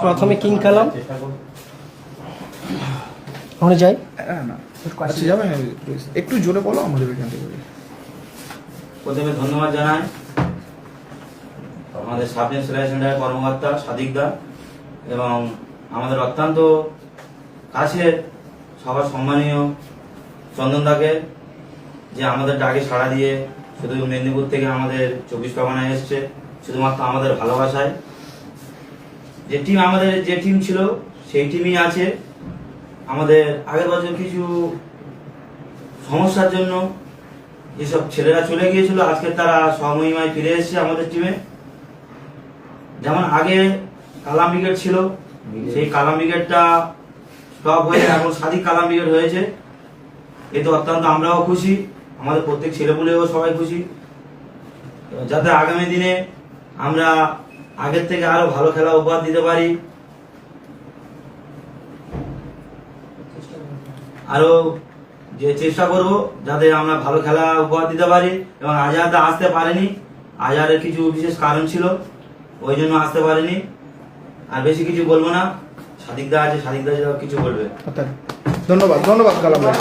প্রথমে কিং কালাম ওখানে যাই। না আচ্ছা যাবে একটু জোরে বলো আমাদের এখান থেকে। প্রথমে ধন্যবাদ জানাই আমাদের সাবজেক্ট সেলাই সেন্টারের কর্মকর্তা সাদিক দা এবং আমাদের অত্যন্ত কাছের সবার সম্মানীয় চন্দন দাকে, যে আমাদের ডাকে সাড়া দিয়ে শুধু মেদিনীপুর থেকে আমাদের 24 পরগনায় এসছে শুধুমাত্র আমাদের ভালোবাসায়। যে টিম আমাদের যে টিম ছিল সেই টিমই আছে। আমাদের আগের বছর কিছু সমস্যার জন্য যেসব ছেলেরা চলে গিয়েছিল আজকে তারা স্বমহিমায় ফিরে এসেছে আমাদের টিমে। যেমন আগে কালাম ব্রিগেড ছিল, সেই কালাম ব্রিগেডটা স্টপ হয়ে এখন সাদিক কালাম ব্রিগেড হয়েছে। এতে অত্যন্ত আমরাও খুশি, আমাদের প্রত্যেক ছেলেপুলেও সবাই খুশি, যাতে আগামী দিনে আমরা আগের থেকে আরো ভালো খেলা উপহার দিতে পারি। আরো যে চেষ্টা করব যাতে আমরা ভালো খেলা উপহার দিতে পারি। এবং আজহারদা আসতে পারেনি, আজহারের কিছু বিশেষ কারণ ছিল, ওই জন্য আসতে পারেনি। আর বেশি কিছু বলবো না, সাদিকদা আছে, সাদিকদা কিছু বলবে। ধন্যবাদ ধন্যবাদ কালাম ভাই।